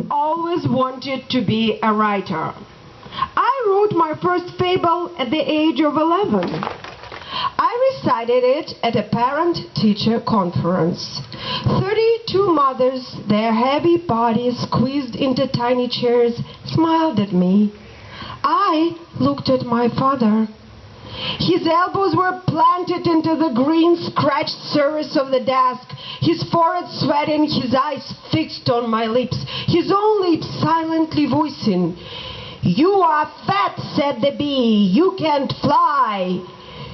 always wanted to be a writer. I wrote my first fable at the age of 11. I recited it at a parent-teacher conference. 32 mothers, their heavy bodies squeezed into tiny chairs, smiled at me. I looked at my father. His elbows were planted into the green, scratched surface of the desk, his forehead sweating, his eyes fixed on my lips, his own lips silently voicing, "You are fat," said the bee, "you can't fly."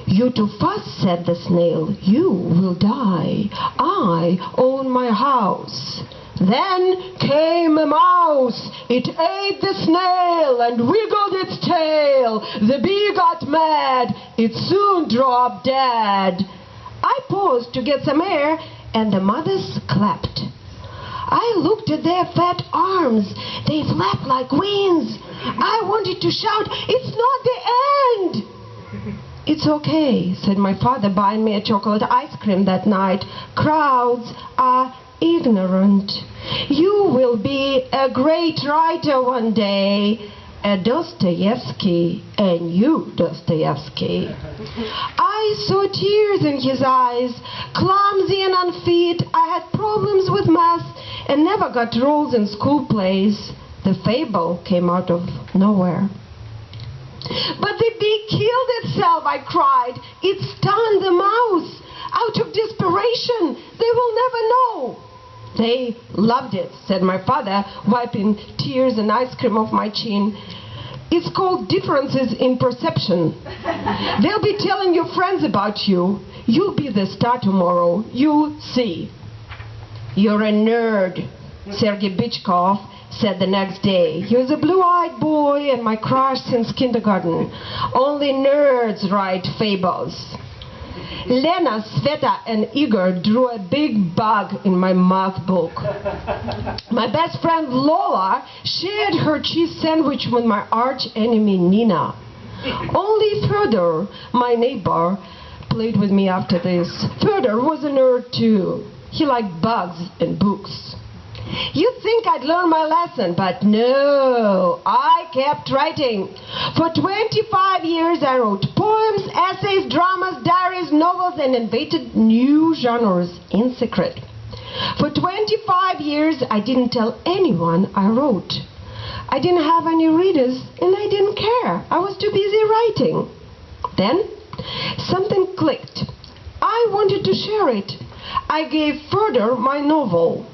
"You too fast," said the snail, "you will die. I own my house." Then came a mouse. It ate the snail and wiggled its tail. The bee got mad. It soon dropped dead. I paused to get some air, and the mothers clapped. I looked at their fat arms. They flapped like wings. I wanted to shout, "It's not the end!" "It's okay," said my father, buying me a chocolate ice cream that night. "Crowds are ignorant. You will be a great writer one day. A Dostoevsky, and you, Dostoevsky." I saw tears in his eyes. Clumsy and unfit, I had problems with math and never got roles in school plays. The fable came out of nowhere. "But the bee killed itself," I cried. "It stunned the mouse. Out of desperation, they will never know." "They loved it," said my father, wiping tears and ice cream off my chin. "It's called differences in perception. They'll be telling your friends about you. You'll be the star tomorrow. You'll see." "You're a nerd," Sergei Bichkov said the next day. He was a blue-eyed boy and my crush since kindergarten. Only nerds write fables. Lena, Sveta, and Igor drew a big bug in my math book. My best friend Lola shared her cheese sandwich with my arch-enemy Nina. Only Fyodor, my neighbor, played with me after this. Fyodor was a nerd too. He liked bugs and books. You'd think I'd learn my lesson, but no, I kept writing. For 25 years I wrote poems, essays, dramas, diaries, novels, and invented new genres in secret. For 25 years I didn't tell anyone I wrote. I didn't have any readers, and I didn't care. I was too busy writing. Then something clicked. I wanted to share it. I gave Fyodor my novel.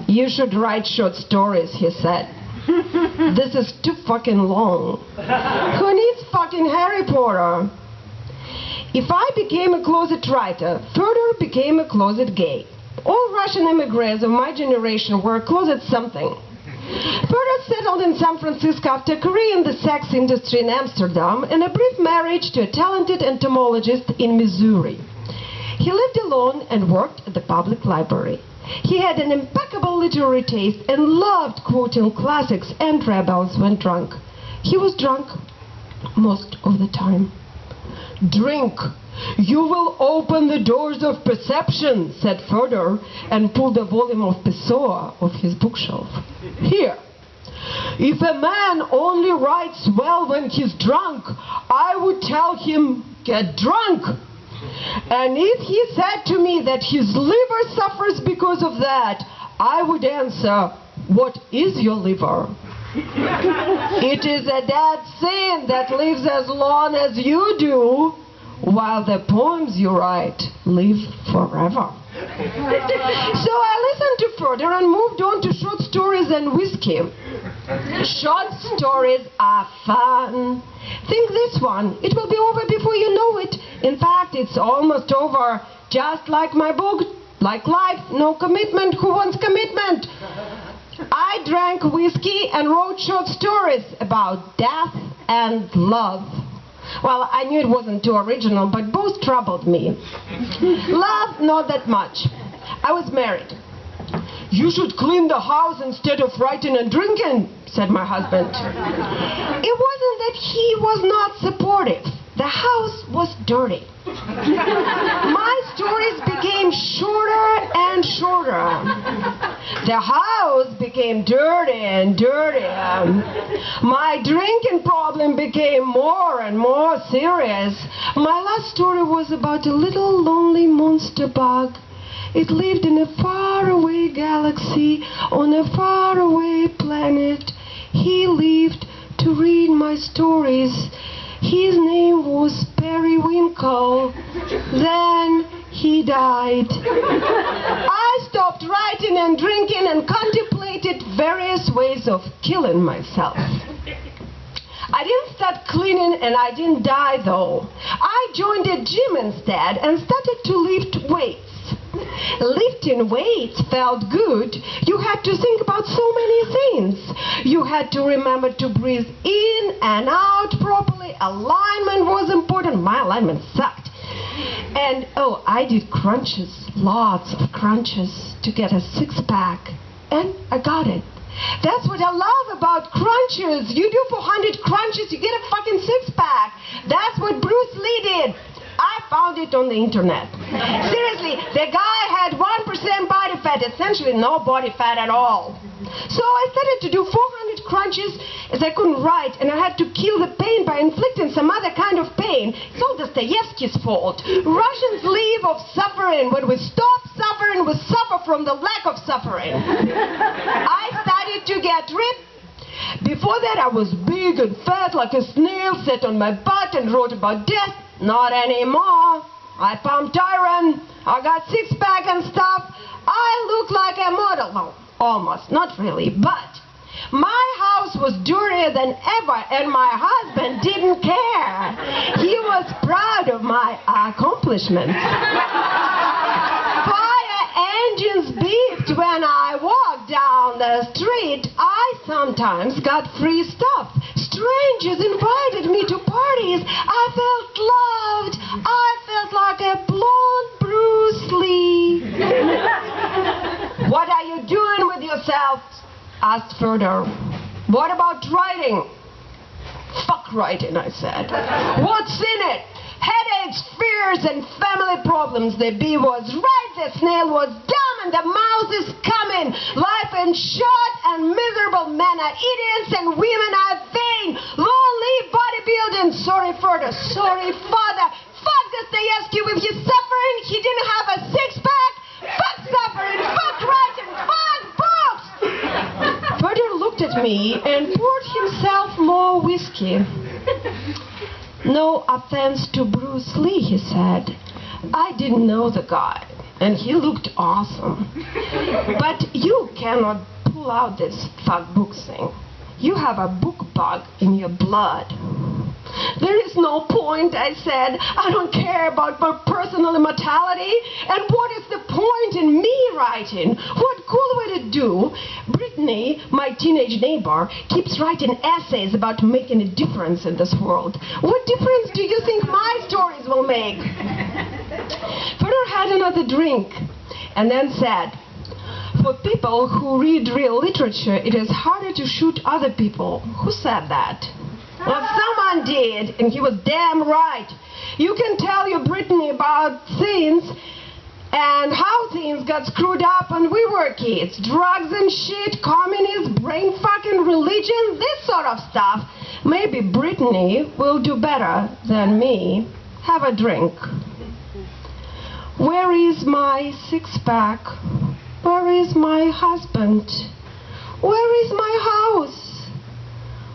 "You should write short stories," he said. "This is too fucking long. Who needs fucking Harry Potter?" If I became a closet writer, Fyodor became a closet gay. All Russian immigrants of my generation were a closet something. Fyodor settled in San Francisco after a career in the sex industry in Amsterdam and a brief marriage to a talented entomologist in Missouri. He lived alone and worked at the public library. He had an impeccable literary taste and loved quoting classics and rebels when drunk. He was drunk most of the time. "Drink. You will open the doors of perception," said Fyodor, and pulled a volume of Pessoa off his bookshelf. "Here. If a man only writes well when he's drunk, I would tell him, get drunk. And if he said to me that his liver suffers because of that, I would answer, what is your liver? It is a dead sin that lives as long as you do, while the poems you write live forever." So I listened to Fyodor and moved on to short stories and whiskey. Short stories are fun. Think this one. It will be over before you know it. In fact, it's almost over. Just like my book, like life, no commitment. Who wants commitment? I drank whiskey and wrote short stories about death and love. Well, I knew it wasn't too original, but both troubled me. Love, not that much. I was married. "You should clean the house instead of writing and drinking," said my husband. It wasn't that he was not supportive. The house was dirty. My stories became shorter and shorter. The house became dirty and dirtier. My drinking problem became more and more serious. My last story was about a little lonely monster bug. It lived in a faraway galaxy on a faraway planet. He lived to read my stories. His name was Periwinkle. Then he died. I stopped writing and drinking and contemplated various ways of killing myself. I didn't start cleaning and I didn't die though. I joined a gym instead and started to lift weights. Lifting weights felt good. You had to think about so many things. You had to remember to breathe in and out properly. Alignment was important. My alignment sucked. And oh, I did crunches, lots of crunches to get a six-pack. And I got it. That's what I love about crunches. You do 400 crunches, you get a fucking six-pack. That's what Bruce Lee did. I found it on the internet. Seriously, the guy had 1% body fat, essentially no body fat at all. So I started to do 400 crunches as I couldn't write, and I had to kill the pain by inflicting some other kind of pain. It's all Dostoevsky's fault. Russians live of suffering. When we stop suffering, we suffer from the lack of suffering. I started to get ripped. Before that, I was big and fat like a snail, sat on my butt and wrote about death. Not anymore. I pumped iron. I got six-pack and stuff. I look like a model. No, almost. Not really, but my house was dirtier than ever, and my husband didn't care. He was proud of my accomplishments. Fire engines beeped when I walked down the street. I sometimes got free stuff. Strangers invited me to parties. I felt loved. I felt like a blonde Bruce Lee. What are you doing with yourself? Asked further. What about writing? Fuck writing, I said. What's in it? Headaches, fears, and family problems. The bee was right, the snail was dumb, and the mouse is coming. Life in short and miserable. Men are idiots and women are vain. Lonely bodybuilding. Sorry further. Sorry father. Fuck Dostoevsky with his suffering. He didn't have a six-pack. Fuck suffering. Fuck writing. Fuck books. Further looked at me and poured himself more whiskey. No offense to Bruce Lee, he said. I didn't know the guy, and he looked awesome. But you cannot pull out this fuck book thing. You have a book bug in your blood. There is no point, I said. I don't care about my personal immortality. And what is the point in me writing? What cool way to do? Brittany, my teenage neighbor, keeps writing essays about making a difference in this world. What difference do you think my stories will make? Further had another drink and then said, for people who read real literature, it is harder to shoot other people. Who said that? Well, someone did, and he was damn right. You can tell your Brittany about things and how things got screwed up when we were kids. Drugs and shit, communism, brain fucking religion, this sort of stuff. Maybe Brittany will do better than me. Have a drink. Where is my six-pack? Where is my husband? Where is my house?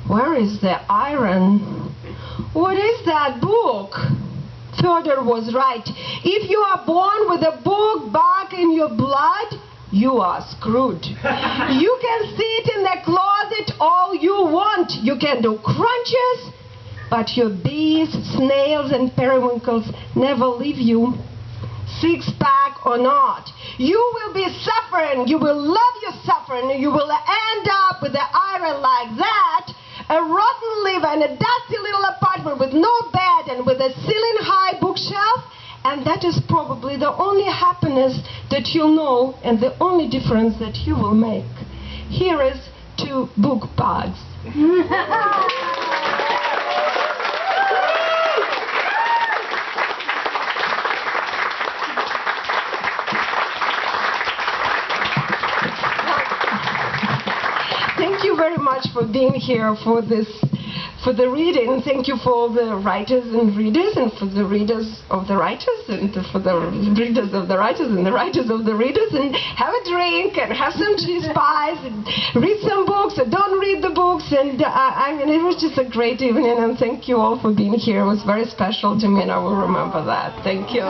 Where is the iron? What is that book? Fyodor was right. If you are born with a book bug in your blood, you are screwed. You can sit in the closet all you want. You can do crunches, but your bees, snails, and periwinkles never leave you. Six-pack or not. You will be suffering. You will love your suffering. You will end up with the iron like that. A rotten liver and a dusty little apartment with no bed and with a ceiling-high bookshelf, and that is probably the only happiness that you'll know and the only difference that you will make. Here is to book bugs. very much for being here for the reading. Thank you for the writers and readers, and for the readers of the writers, and for the readers of the writers, and the writers of the readers. And have a drink, and have some cheese pies, and read some books, and don't read the books. And I mean, it was just a great evening, and thank you all for being here. It was very special to me, and I will remember that. Thank you.